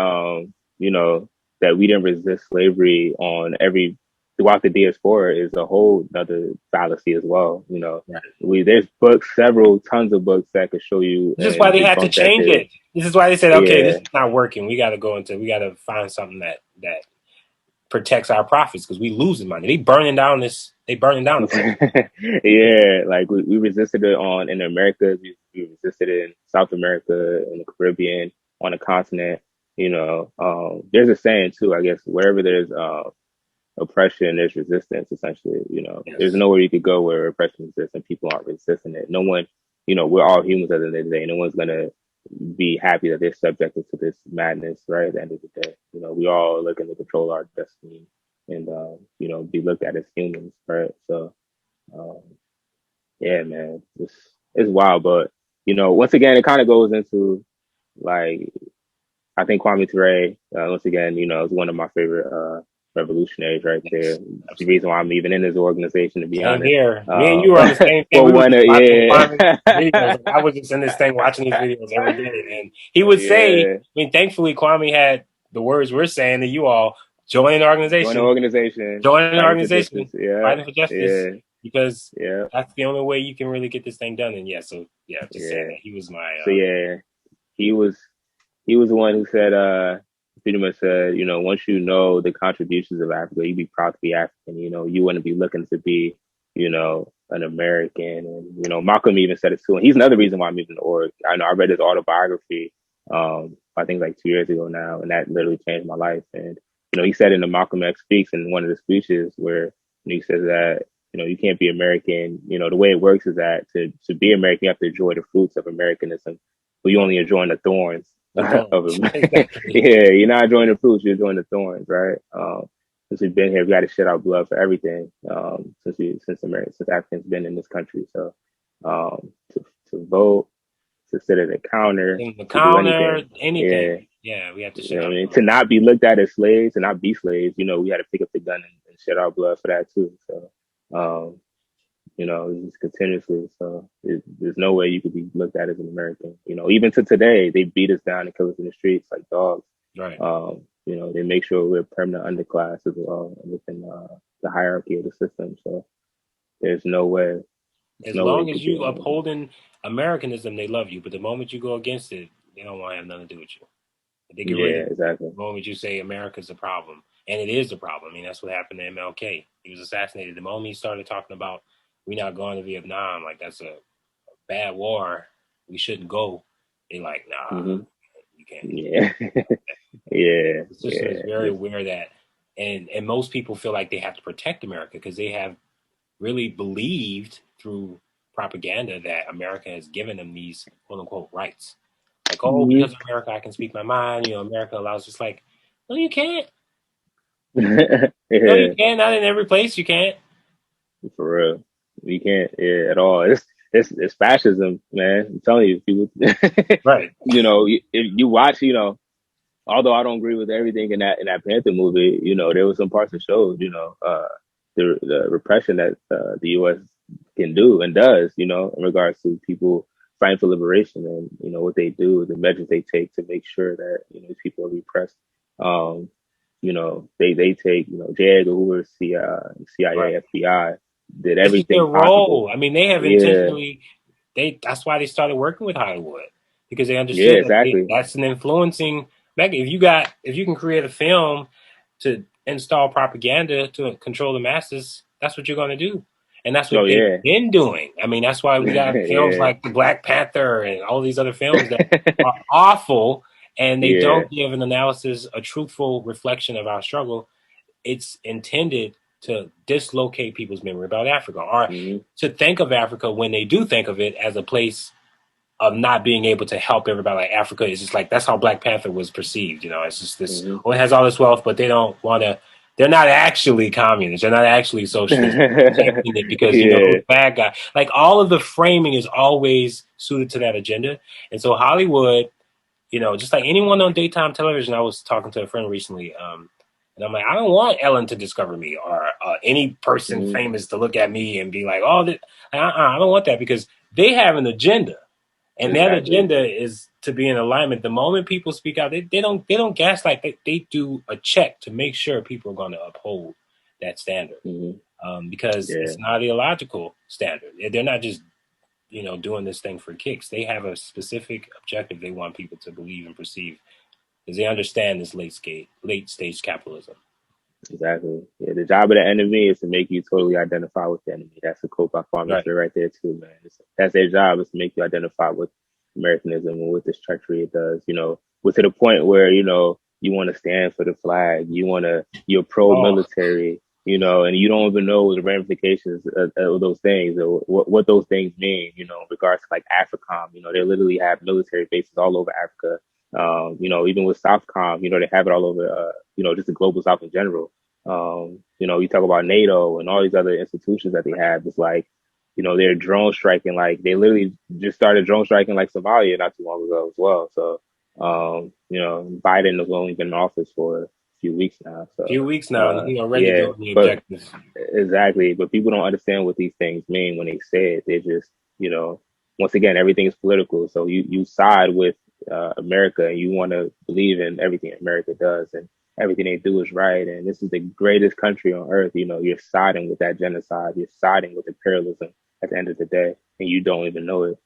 you know that we didn't resist slavery on every throughout the diaspora is a whole other fallacy as well. Right. There's books, several tons of books that could show you This is why and they had to debunk that change theory. it. This is why they said, okay, this Yeah. is not working. We got to find something that protects our profits because we losing money. They burning down the place. Yeah, like we resisted it in the Americas, we resisted it in South America, in the Caribbean, on the continent. There's a saying too, I guess, wherever there's oppression, there's resistance, essentially. There's Yes. nowhere you could go where oppression exists and people aren't resisting it. No one, we're all humans at the end of the day. No one's gonna be happy that they're subjected to this madness, right? At the end of the day, we all are looking to control our destiny and, be looked at as humans, right? So, um, yeah, man, it's wild. But, once again, it kind of goes into like, I think Kwame Ture, once again, is one of my favorite revolutionaries right there. Yes. It's the Absolutely. reason why I'm even in this organization, to be Same honest. here. Me and you were on the same thing. For We were one, just watching yeah, farming videos. Like, I was just in this thing watching these videos every day. And he would say, I yeah, mean, thankfully, Kwame had the words we're saying to you all join the organization, join an fighting for justice. organization, Yeah, fighting for justice, yeah, because yeah, that's the only way you can really get this thing done. And yeah, so yeah, just saying yeah. that he was my, So yeah, he was he was the one who said, pretty much said, once you know the contributions of Africa, you be proud to be African. You wouldn't be looking to be, an American. And Malcolm even said it too. And he's another reason why I'm moving to org. I know I read his autobiography, I think like 2 years ago now, and that literally changed my life. And he said in the Malcolm X speaks in one of the speeches where he says that you can't be American. The way it works is that to be American, you have to enjoy the fruits of Americanism, but you only enjoying the thorns the of thorns. it. Exactly. Yeah, you're not enjoying the fruits, you're enjoying the thorns, right? Since we've been here, we got to shed our blood for everything. Since Africans been in this country, so to vote, to sit at a counter, In the to do counter, anything, anything. yeah. Yeah, we have to You shut know what our I mean? To blood. not be looked at as slaves, to not be slaves, we had to pick up the gun and shed our blood for that too. So, just continuously. So there's no way you could be looked at as an American. Even to today, they beat us down and kill us in the streets like dogs. Right. They make sure we're permanent underclass as well within the hierarchy of the system. So there's no way. As long as you upholding Americanism, they love you. But the moment you go against it, they don't want to have nothing to do with you. They get rid of you. Exactly. The moment you say America's a problem, and it is a problem. I mean, that's what happened to MLK. He was assassinated. The moment he started talking about we're not going to Vietnam, like that's a bad war, we shouldn't go. They like, nah, you can't. Yeah. Yeah. The system is very aware that, and most people feel like they have to protect America because they have really believed through propaganda that America has given them these quote unquote rights. Like, oh, because of America, I can speak my mind. America allows us. Like, no, you can't. No, you can't. Not in every place. You can't. For real, you can't. At all. It's fascism, man. I'm telling you, people. Right. If you watch, although I don't agree with everything in that Panther movie, there were some parts that showed, the repression that the U.S. can do and does, in regards to people fighting for liberation and what they do, the measures they take to make sure that people are repressed. They take J. Edgar Hoover, CIA, Right. FBI, did everything their possible. role. I mean, they have intentionally. That's why they started working with Hollywood because they understood that that's an influencing. If you can create a film to install propaganda to control the masses, that's what you're going to do. And that's what they've been doing. I mean, that's why we got films like the Black Panther and all these other films that are awful and they don't give an analysis, a truthful reflection of our struggle. It's intended to dislocate people's memory about Africa or to think of Africa when they do think of it as a place of not being able to help everybody. Like Africa is just like, that's how Black Panther was perceived. It's just this, it has all this wealth, but they don't want to, they're not actually communists. They're not actually socialists because, the bad guy, like all of the framing is always suited to that agenda. And so Hollywood, just like anyone on daytime television, I was talking to a friend recently, and I'm like, I don't want Ellen to discover me or any person famous to look at me and be like, oh, I don't want that because they have an agenda. And that agenda is to be in alignment. The moment people speak out, they don't gaslight. They do a check to make sure people are going to uphold that standard because it's an ideological standard. They're not just doing this thing for kicks. They have a specific objective they want people to believe and perceive because they understand this late stage capitalism. Exactly. Yeah, the job of the enemy is to make you totally identify with the enemy. That's a quote by Kwame Ture right there too, man. That's their job, is to make you identify with Americanism and with this treachery it does. We're to the point where you want to stand for the flag. You're pro-military. And you don't even know the ramifications of those things or what those things mean. In regards to like AFRICOM. They literally have military bases all over Africa. Even with Southcom, they have it all over, just the global South in general. You talk about NATO and all these other institutions that they have. It's like, they're drone striking. Like they literally just started drone striking like Somalia not too long ago as well. So, Biden has only been in office for a few weeks now. So, he already doing the objectives. Exactly. But people don't understand what these things mean when they say it. They just, once again, everything is political. So you side with America and you want to believe in everything America does and everything they do is right. And this is the greatest country on earth. You're siding with that genocide. You're siding with imperialism at the end of the day, and you don't even know it.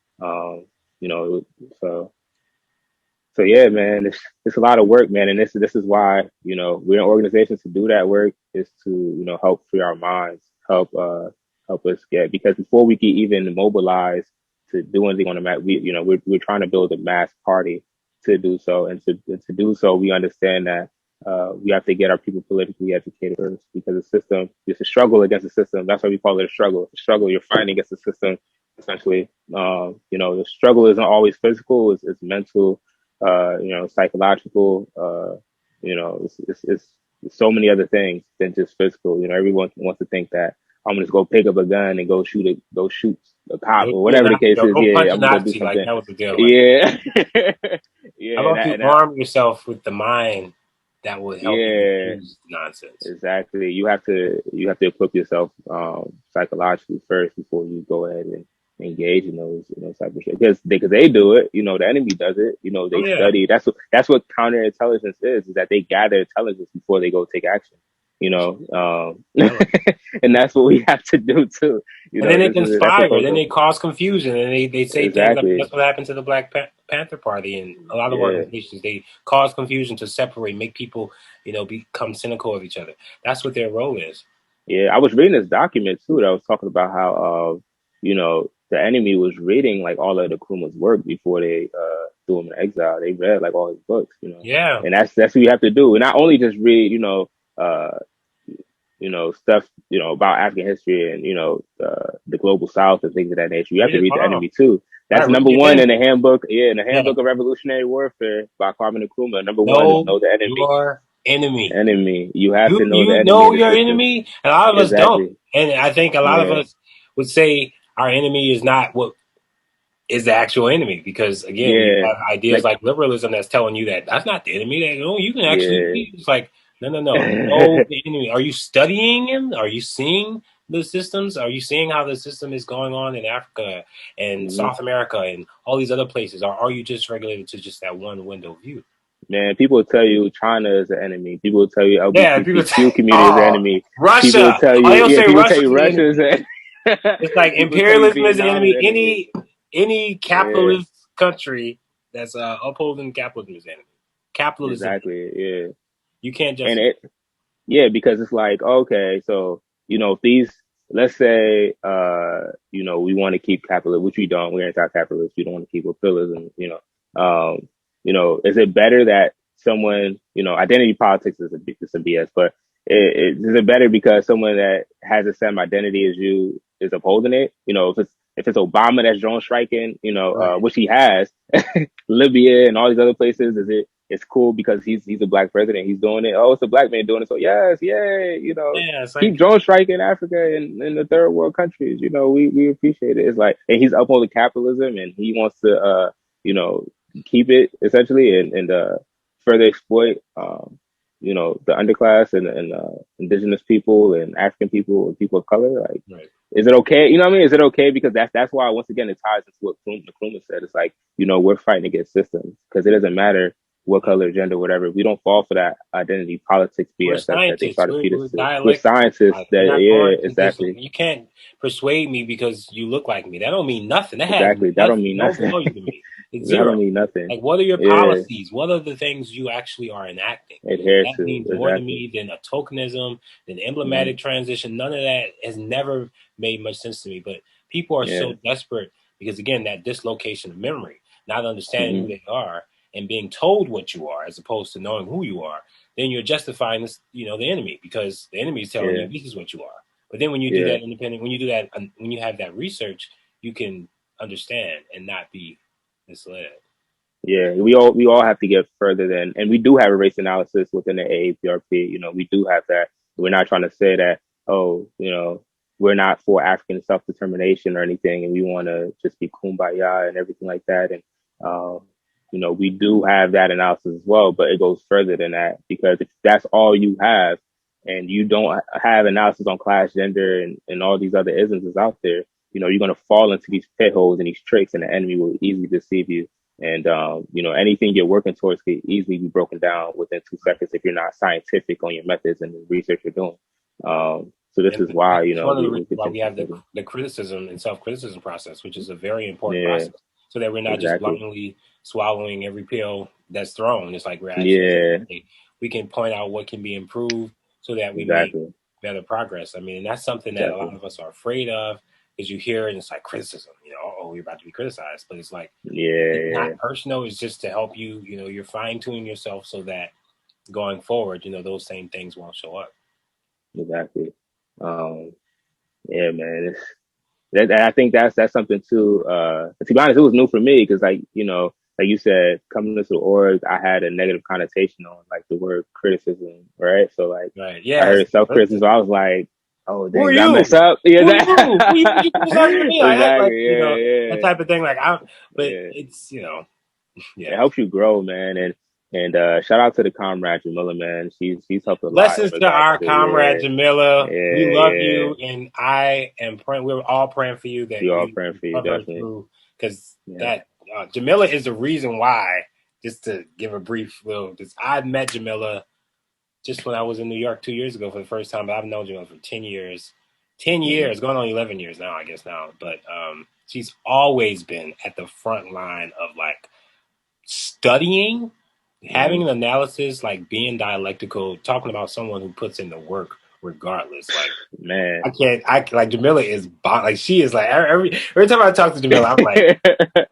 So yeah, man, it's a lot of work, man. And this is why, we're in organizations to do that work is to, help free our minds, help us get, because before we can even mobilize to do anything on the map, we're trying to build a mass party to do so. And to do so, we understand that we have to get our people politically educated first, because the system is a struggle against the system. That's why we call it a struggle. It's a struggle you're fighting against the system, essentially. The struggle isn't always physical, it's mental, psychological, it's so many other things than just physical. Everyone wants to think that I'm gonna just go pick up a gun and go shoot a cop or whatever the case is. Yeah, I'm gonna do something. Like that was the deal. Yeah. How about you arm yourself with the mind that will help you use nonsense. Exactly. You have to equip yourself psychologically first before you go ahead and engage in those type of shit. Because they do it. The enemy does it. They study. That's what counterintelligence is that they gather intelligence before they go take action. And that's what we have to do too. And then they conspire, then they cause confusion, and they say things like that's what happened to the Black Panther Party and a lot of organizations. They cause confusion to separate, make people, become cynical of each other. That's what their role is. Yeah, I was reading this document too that was talking about how, the enemy was reading like all of the Nkrumah's work before they threw him in exile. They read like all his books, Yeah, and that's what you have to do, and not only just read, stuff, about African history and, the global South and things of that nature. You have to read the enemy too. That's number one in the handbook. Yeah, in the handbook of Revolutionary Warfare by Kwame Ture. Number one is know the enemy. Your enemy. Enemy. You have to know the enemy. You know your enemy, and a lot of us don't. And I think a lot of us would say our enemy is not what is the actual enemy, because again, you have ideas like liberalism that's telling you that that's not the enemy. That you can actually. It's like no. Know the enemy. Are you studying him? Are you seeing the systems? Are you seeing how the system is going on in Africa and South America and all these other places? Or are you just regulated to just that one window view? Man, people will tell you China is the enemy. People will tell you LGBTQ community is the enemy. Russia. People will tell you, Russia is the enemy. It's like imperialism is the enemy. Any capitalist country that's upholding capitalism is the enemy. Capitalism. Exactly. Yeah. You can't just. Because it's like, okay, so if these, let's say, we want to keep capitalism, which we don't. We're anti-capitalist. We don't want to keep capitalism. Is it better that someone, identity politics is a BS, but is it better because someone that has the same identity as you is upholding it? If it's Obama that's drone striking, which he has, Libya and all these other places, it's cool because he's a black president. He's doing it. Oh, it's a black man doing it. So yes, yay, keep drone striking Africa and in the third world countries. We appreciate it. It's like, and he's upholding capitalism and he wants to, keep it essentially and further exploit, the underclass and indigenous people and African people and people of color. Like, is it okay? You know what I mean? Is it okay? Because that's why, once again, it ties into what Nkrumah said. It's like, we're fighting against systems because it doesn't matter what color, gender, whatever. We don't fall for that identity politics BS that they try to feed us. We're scientists. Exactly. You can't persuade me because you look like me. That don't mean nothing. That don't mean nothing. Value to me. It's zero. That don't mean nothing. Like, what are your policies? What are the things you actually are enacting? That means more to me than a tokenism, than emblematic transition. None of that has never made much sense to me. But people are so desperate because, again, that dislocation of memory, not understanding who they are and being told what you are as opposed to knowing who you are, then you're justifying this, the enemy, because the enemy is telling you this is what you are. But then when you do that when you have that research, you can understand and not be misled. Yeah, we all have to get further than, and we do have a race analysis within the A-APRP. We do have that. We're not trying to say that, we're not for African self-determination or anything, and we want to just be kumbaya and everything like that. And, we do have that analysis as well, but it goes further than that, because if that's all you have and you don't have analysis on class, gender, and all these other isms that's out there, you're going to fall into these pit holes and these tricks, and the enemy will easily deceive you. And, anything you're working towards could easily be broken down within 2 seconds if you're not scientific on your methods and the research you're doing. So this is why, why we have the criticism and self-criticism process, which is a very important process, so that we're not just blindly swallowing every pill that's thrown. It's like we're actually, we can point out what can be improved so that we make better progress. I mean, and that's something that a lot of us are afraid of, because you hear it and it's like criticism, you're about to be criticized, but it's like, it's not personal. It's just to help you, you're fine tuning yourself so that going forward, those same things won't show up. Exactly. Man, I think that's something too. To be honest, it was new for me because, like you said, coming into the org, I had a negative connotation on like the word criticism, right? So like, I heard self-criticism, so I was like, oh, dang, did I mess up? Yeah, Who you exactly. That type of thing. Like, it's it helps you grow, man, And shout out to the comrade Jamilah, man. She's helped a lot in Blessings to regards our to comrade Jamilah. We love yeah. you, and I am praying. We're all praying for you that We all you praying for you, recover definitely. through, because Yeah. that Jamilah is the reason why. Just to give a brief little, I met Jamilah just when I was in New York 2 years ago for the first time. But I've known Jamilah for 10 years. 10 years, going on 11 years now, I guess now. But she's always been at the front line of like studying, having an analysis, like being dialectical, talking about someone who puts in the work regardless. Like, Man. I like Jamilah is like, she is like every time I talk to Jamilah, I'm like,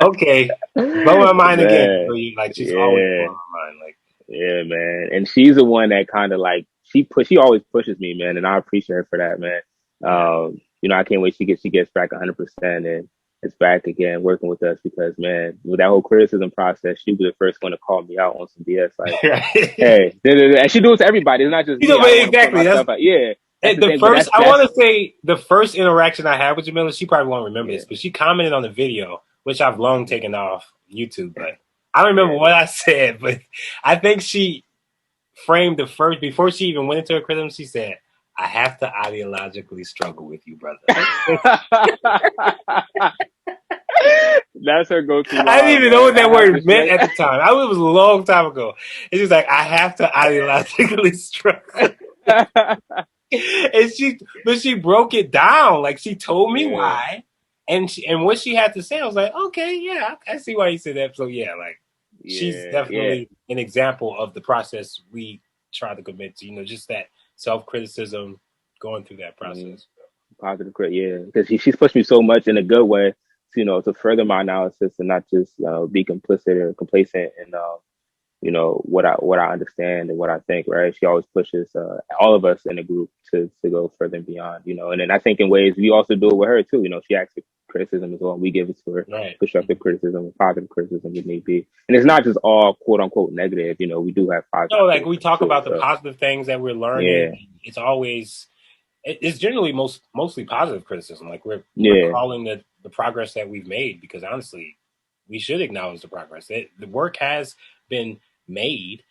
okay, blow my mind again. Man. Like, she's always Yeah. blowing my mind. Like, Yeah, man. And she's the one that kind of like she always pushes me, man, and I appreciate her for that, man. I can't wait she gets back 100% and it's back again working with us because, man, with that whole criticism process, she was the first one to call me out on some BS like, hey, and she do it to everybody. It's not just me. I don't want to put exactly. myself out. Yeah, that's the The thing. But first, I that's want to say the first interaction I had with Jamila, she probably won't remember this, but she commented on the video, which I've long taken off YouTube. But I don't remember what I said, but I think she framed the first, before she even went into her criticism, she said, I have to ideologically struggle with you, brother. That's her go-to line. I didn't even know what that word meant struggle. at the time. It was a long time ago. And she was like, I have to ideologically struggle. But she broke it down. Like, she told me why, and what she had to say, I was like, okay, yeah, I see why you said that. So yeah, like, she's definitely an example of the process we try to commit to. Just that self-criticism, going through that process. Positive crit, yeah, because she's pushed me so much in a good way, to further my analysis and not just be complicit or complacent in what I understand and what I think, right? She always pushes all of us in the group to go further and beyond, and then I think in ways we also do it with her too. She asks for criticism as well. We give it to her, constructive criticism and positive criticism if need be. And it's not just all quote unquote negative, we do have positive. No, like we talk about the positive things that we're learning. Yeah. It's always, it's generally mostly positive criticism. Like we're calling the progress that we've made, because honestly, we should acknowledge the progress. The work has been made,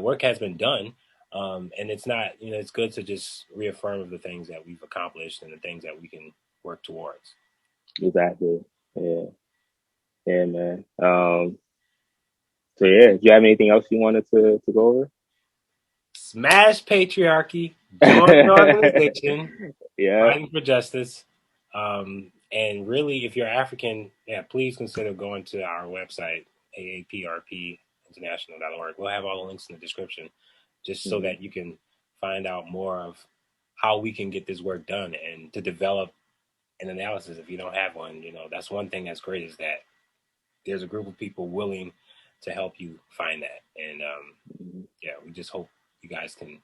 work has been done, and it's not, it's good to just reaffirm the things that we've accomplished and the things that we can work towards. Exactly. Yeah, man. So yeah, do you have anything else you wanted to go over? Smash patriarchy, join an organization, fighting for justice. And really, if you're African, please consider going to our website, A-APRP international.org. We'll have all the links in the description, just so that you can find out more of how we can get this work done and to develop an analysis. If you don't have one, that's one thing that's great, is that there's a group of people willing to help you find that. And we just hope you guys can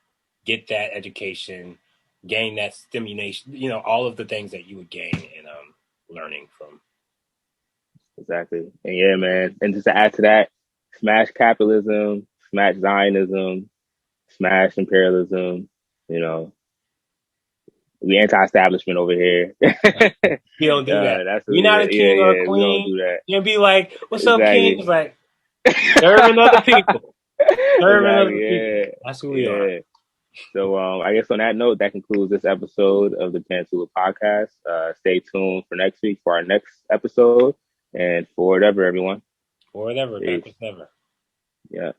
get that education, gain that stimulation, all of the things that you would gain in learning from. Exactly. And yeah, man. And just to add to that, smash capitalism, smash Zionism, smash imperialism, we anti-establishment over here. We don't do that. We're not a king or a queen. We don't do that. You be like, what's up, king? It's like, serving other people. Serving other people. That's who we are. So I guess on that note, that concludes this episode of the Pantsula Podcast. Stay tuned for next week for our next episode. And forward ever, everyone. Forward ever. Backwards never. Yeah.